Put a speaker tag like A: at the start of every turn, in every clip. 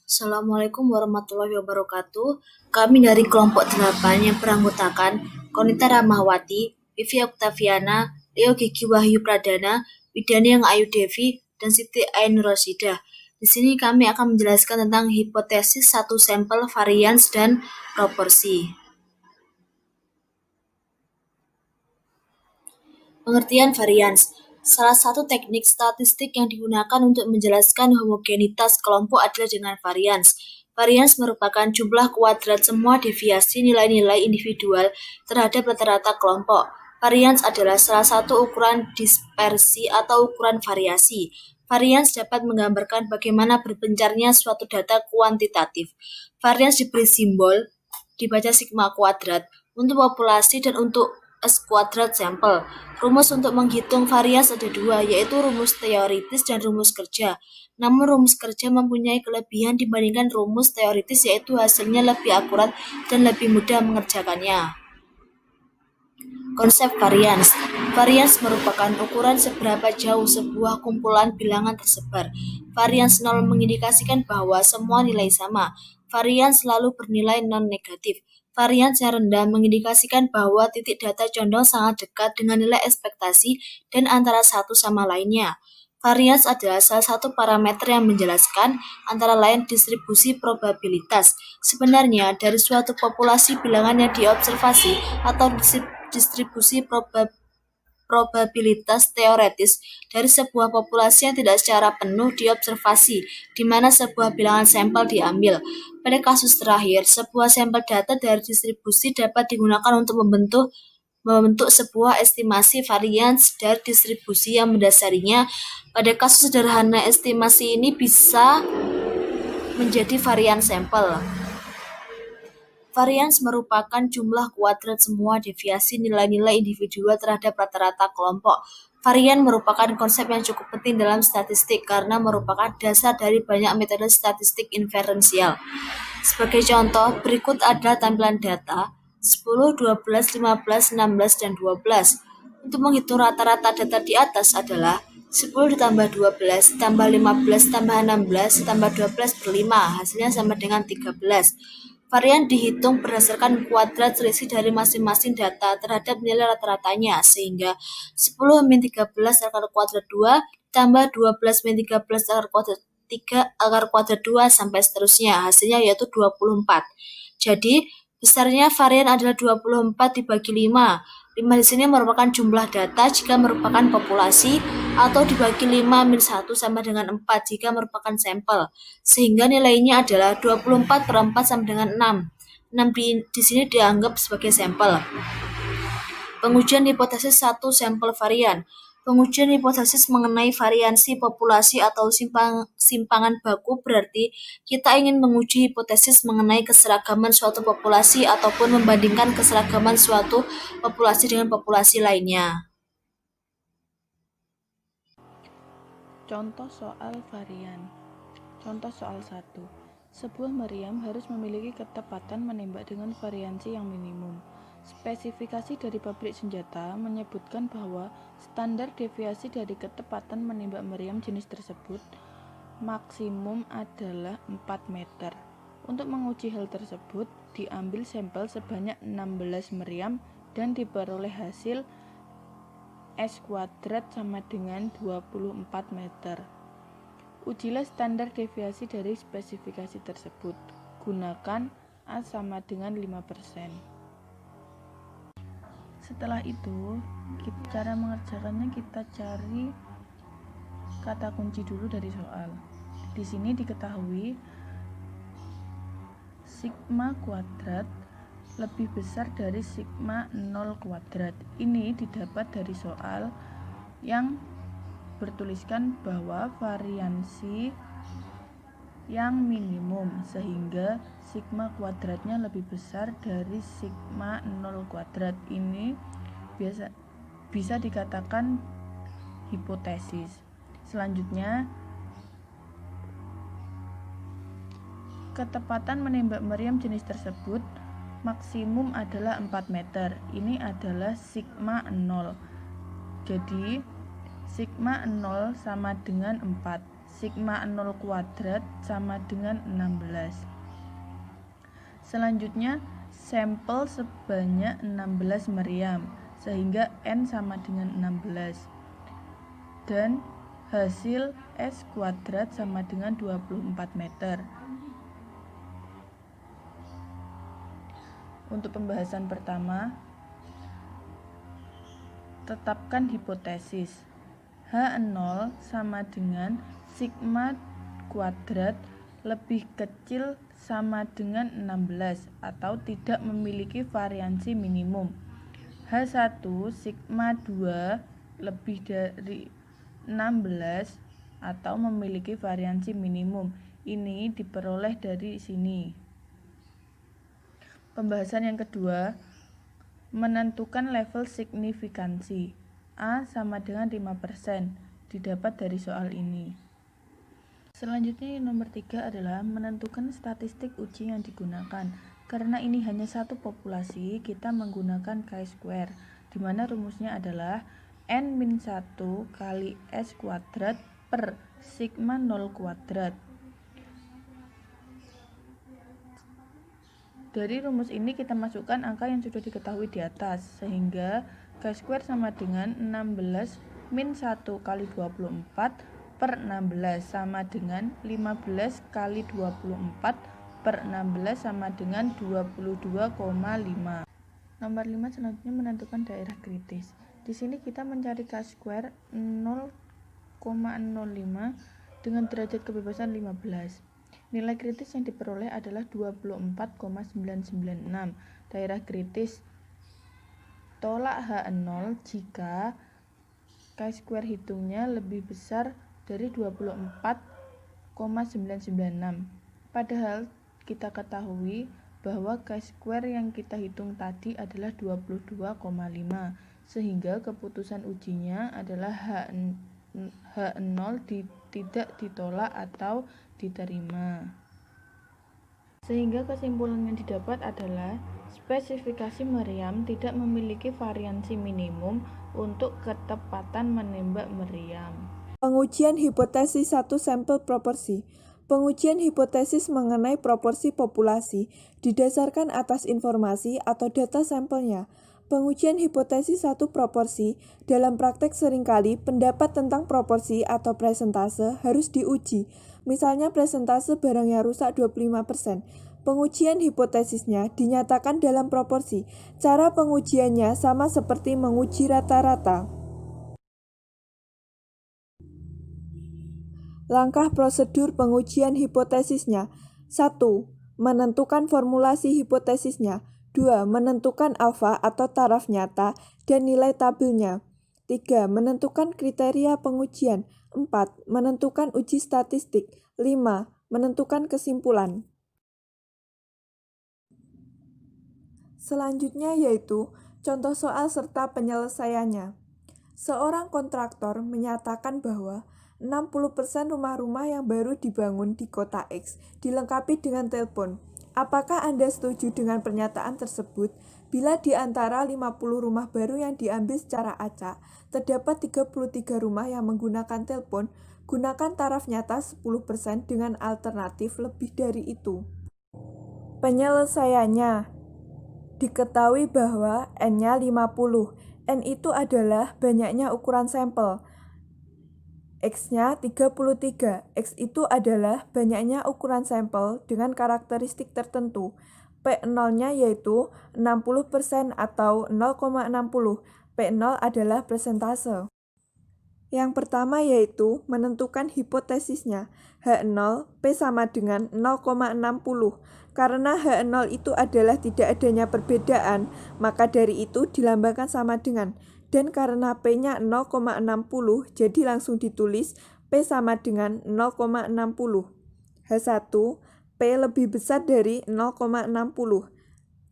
A: Assalamualaikum warahmatullahi wabarakatuh. Kami dari kelompok 8 yang beranggotakan Konita Ramahwati, Vivi Oktaviana, Leo Gigi Wahyu Pradana, Widani Yang Ayu Devi, dan Siti Ain Rosidah. Di sini kami akan menjelaskan tentang hipotesis satu sampel, varians, dan proporsi. Pengertian varians. Salah satu teknik statistik yang digunakan untuk menjelaskan homogenitas kelompok adalah dengan varians. Varians merupakan jumlah kuadrat semua deviasi nilai-nilai individual terhadap rata-rata kelompok. Varians adalah salah satu ukuran dispersi atau ukuran variasi. Varians dapat menggambarkan bagaimana berpencarnya suatu data kuantitatif. Varians diberi simbol, dibaca sigma kuadrat, untuk populasi dan untuk S kuadrat sampel. Rumus untuk menghitung varians ada dua, yaitu rumus teoritis dan rumus kerja. Namun rumus kerja mempunyai kelebihan dibandingkan rumus teoritis, yaitu hasilnya lebih akurat dan lebih mudah mengerjakannya. Konsep varians. Varians merupakan ukuran seberapa jauh sebuah kumpulan bilangan tersebar. Varians 0 mengindikasikan bahwa semua nilai sama. Varians selalu bernilai non-negatif. Varians yang rendah mengindikasikan bahwa titik data condong sangat dekat dengan nilai ekspektasi dan antara satu sama lainnya. Varians adalah salah satu parameter yang menjelaskan antara lain distribusi probabilitas. Sebenarnya, dari suatu populasi bilangan yang diobservasi atau distribusi probabilitas teoretis dari sebuah populasi yang tidak secara penuh diobservasi, di mana sebuah bilangan sampel diambil. Pada kasus terakhir, sebuah sampel data dari distribusi dapat digunakan untuk membentuk sebuah estimasi varians dari distribusi yang mendasarinya. Pada kasus sederhana, estimasi ini bisa menjadi varian sampel. Varians merupakan jumlah kuadrat semua deviasi nilai-nilai individual terhadap rata-rata kelompok. Varian merupakan konsep yang cukup penting dalam statistik karena merupakan dasar dari banyak metode statistik inferensial. Sebagai contoh, berikut adalah tampilan data 10, 12, 15, 16, dan 12. Untuk menghitung rata-rata data di atas adalah 10 ditambah 12, ditambah 15, ditambah 16, ditambah 12 per 5, hasilnya sama dengan 13. Varian dihitung berdasarkan kuadrat selisih dari masing-masing data terhadap nilai rata-ratanya, sehingga 10 min 13 akar kuadrat 2 tambah 12 min 13 akar kuadrat 3 akar kuadrat 2 sampai seterusnya, hasilnya yaitu 24. Jadi, besarnya varian adalah 24 dibagi 5. 5 di sini merupakan jumlah data jika merupakan populasi, atau dibagi 5 min 1 sama dengan 4 jika merupakan sampel. Sehingga nilainya adalah 24 per 4 sama dengan 6. 6 di sini dianggap sebagai sampel. Pengujian hipotesis satu sampel varian. Pengujian hipotesis mengenai variansi populasi atau simpangan baku berarti kita ingin menguji hipotesis mengenai keseragaman suatu populasi ataupun membandingkan keseragaman suatu populasi dengan populasi lainnya.
B: Contoh soal varian. Contoh soal 1. Sebuah meriam harus memiliki ketepatan menembak dengan variansi yang minimum. Spesifikasi dari pabrik senjata menyebutkan bahwa standar deviasi dari ketepatan menembak meriam jenis tersebut maksimum adalah 4 meter. Untuk menguji hal tersebut, diambil sampel sebanyak 16 meriam dan diperoleh hasil S kuadrat sama dengan 24 meter. Ujilah standar deviasi dari spesifikasi tersebut. Gunakan A sama dengan 5%. Setelah itu, cara mengerjakannya kita cari kata kunci dulu dari soal. Di sini diketahui sigma kuadrat lebih besar dari sigma 0 kuadrat. Ini didapat dari soal yang bertuliskan bahwa variansi yang minimum sehingga sigma kuadratnya lebih besar dari sigma 0 kuadrat. Ini bisa dikatakan hipotesis. Selanjutnya, ketepatan menembak meriam jenis tersebut maksimum adalah 4 meter. Ini adalah sigma 0. Jadi, sigma 0 sama dengan 4. sigma 0 kuadrat sama dengan 16. Selanjutnya, sampel sebanyak 16 meriam, sehingga N sama dengan 16. Dan hasil S kuadrat sama dengan 24 meter. Untuk pembahasan pertama, tetapkan hipotesis. H0 sama dengan sigma kuadrat lebih kecil sama dengan 16 atau tidak memiliki variansi minimum. H1 sigma 2 lebih dari 16 atau memiliki variansi minimum. Ini diperoleh dari sini. Pembahasan yang kedua, menentukan level signifikansi. A sama dengan 5%, didapat dari soal ini. Selanjutnya yang nomor 3 adalah menentukan statistik uji yang digunakan. Karena ini hanya satu populasi, kita menggunakan chi-square, di mana rumusnya adalah N-1 kali S kuadrat per sigma 0 kuadrat. Dari rumus ini kita masukkan angka yang sudah diketahui di atas, sehingga chi-square sama dengan 16 min 1 kali 24 per 16 sama dengan 15 kali 24 per 16 sama dengan 22,5. Nomor 5 selanjutnya menentukan daerah kritis. Di sini kita mencari chi-square 0,05 dengan derajat kebebasan 15. Nilai kritis yang diperoleh adalah 24,996. Daerah kritis tolak H0 jika chi-square hitungnya lebih besar dari 24,996. Padahal kita ketahui bahwa chi-square yang kita hitung tadi adalah 22,5, sehingga keputusan ujinya adalah H0 tidak ditolak atau diterima. Sehingga kesimpulan yang didapat adalah spesifikasi meriam tidak memiliki variansi minimum untuk ketepatan menembak meriam.
C: Pengujian hipotesis satu sampel proporsi. Pengujian hipotesis mengenai proporsi populasi didasarkan atas informasi atau data sampelnya. Pengujian hipotesis satu proporsi dalam praktek seringkali pendapat tentang proporsi atau presentase harus diuji. Misalnya presentase barang yang rusak 25%. Pengujian hipotesisnya dinyatakan dalam proporsi. Cara pengujiannya sama seperti menguji rata-rata. Langkah prosedur pengujian hipotesisnya. 1. Menentukan formulasi hipotesisnya. 2. Menentukan alfa atau taraf nyata dan nilai tabelnya. 3. Menentukan kriteria pengujian. 4. Menentukan uji statistik. 5. Menentukan kesimpulan. Selanjutnya yaitu contoh soal serta penyelesaiannya. Seorang kontraktor menyatakan bahwa 60% rumah-rumah yang baru dibangun di kota X dilengkapi dengan telepon. Apakah Anda setuju dengan pernyataan tersebut? Bila di antara 50 rumah baru yang diambil secara acak, terdapat 33 rumah yang menggunakan telepon, gunakan taraf nyata 10% dengan alternatif lebih dari itu. Penyelesaiannya. Diketahui bahwa N-nya 50. N itu adalah banyaknya ukuran sampel. X-nya 33. X itu adalah banyaknya ukuran sampel dengan karakteristik tertentu. P0-nya yaitu 60% atau 0,60. P0 adalah persentase. Yang pertama yaitu menentukan hipotesisnya. H0 P sama dengan 0,60. Karena H0 itu adalah tidak adanya perbedaan, maka dari itu dilambangkan sama dengan. Dan karena P-nya 0,60, jadi langsung ditulis P sama dengan 0,60. H1, P lebih besar dari 0,60.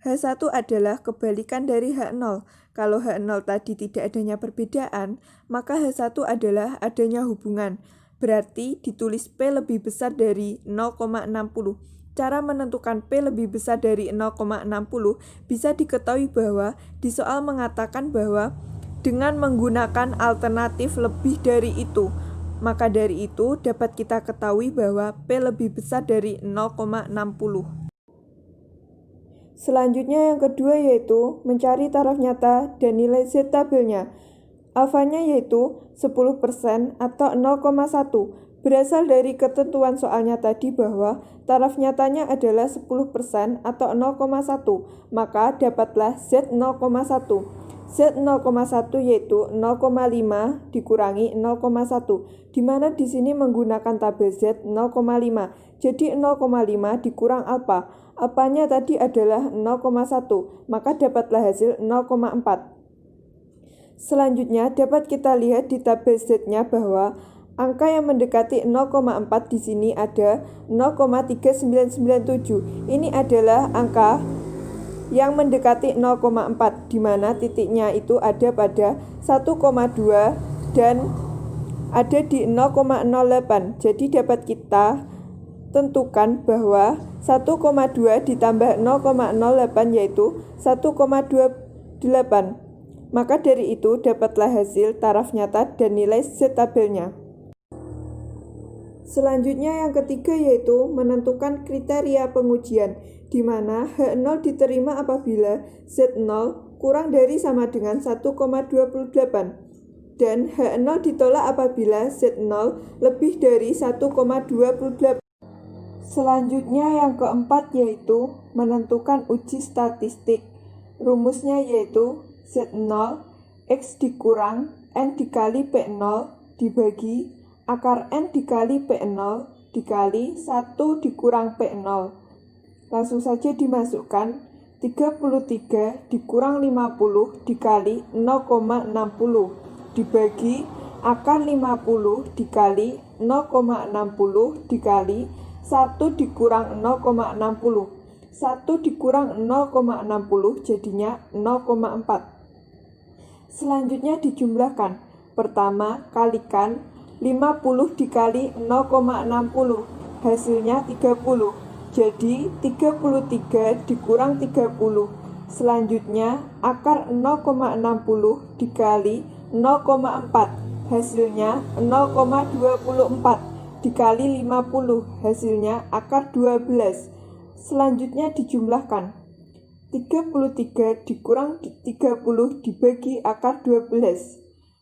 C: H1 adalah kebalikan dari H0. Kalau H0 tadi tidak adanya perbedaan, maka H1 adalah adanya hubungan. Berarti ditulis P lebih besar dari 0,60. Cara menentukan P lebih besar dari 0,60 bisa diketahui bahwa di soal mengatakan bahwa dengan menggunakan alternatif lebih dari itu, Maka dari itu dapat kita ketahui bahwa P lebih besar dari 0,60. Selanjutnya yang kedua yaitu mencari taraf nyata dan nilai Z tabelnya. Alfanya yaitu 10% atau 0,1. Berasal dari ketentuan soalnya tadi bahwa taraf nyatanya adalah 10% atau 0,1, maka dapatlah Z 0,1. Z 0,1 yaitu 0,5 dikurangi 0,1, di mana di sini menggunakan tabel Z 0,5. Jadi 0,5 dikurang alfa. Alfanya tadi adalah 0,1, maka dapatlah hasil 0,4. Selanjutnya dapat kita lihat di tabel Z-nya bahwa angka yang mendekati 0,4 di sini ada 0,3997. Ini adalah angka yang mendekati 0,4 di mana titiknya itu ada pada 1,2 dan ada di 0,08. Jadi dapat kita tentukan bahwa 1,2 ditambah 0,08 yaitu 1,28. Maka dari itu dapatlah hasil taraf nyata dan nilai Z tabelnya. Selanjutnya yang ketiga yaitu menentukan kriteria pengujian, di mana H0 diterima apabila Z0 kurang dari sama dengan 1,28 dan H0 ditolak apabila Z0 lebih dari 1,28. Selanjutnya yang keempat yaitu menentukan uji statistik. Rumusnya yaitu Z0 X dikurang N dikali P0 dibagi akar N dikali P0 dikali 1 dikurang P0. Langsung saja dimasukkan 33 dikurang 50 dikali 0,60 dibagi akar 50 dikali 0,60 dikali 1 dikurang 0,60. 1 dikurang 0,60 jadinya 0,4. Selanjutnya dijumlahkan. Pertama, kalikan 50 dikali 0,60. Hasilnya 30. Jadi 33 dikurang 30. Selanjutnya, akar 0,60 dikali 0,4. Hasilnya 0,24 dikali 50. Hasilnya akar 12. Selanjutnya dijumlahkan. 33 dikurang 30 dibagi akar 12.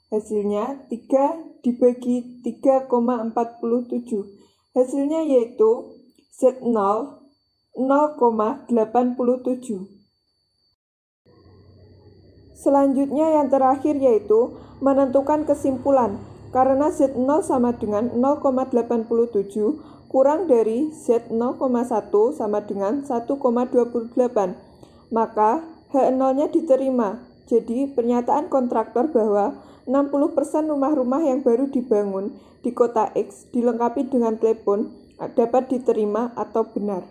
C: Hasilnya 3 dibagi 3,47. Hasilnya yaitu Z0 0,87. Selanjutnya yang terakhir yaitu menentukan kesimpulan. Karena Z0 sama dengan 0,87 kurang dari Z0,1 sama dengan 1,28. Maka H0-nya diterima. Jadi pernyataan kontraktor bahwa 60% rumah-rumah yang baru dibangun di kota X dilengkapi dengan telepon dapat diterima atau benar.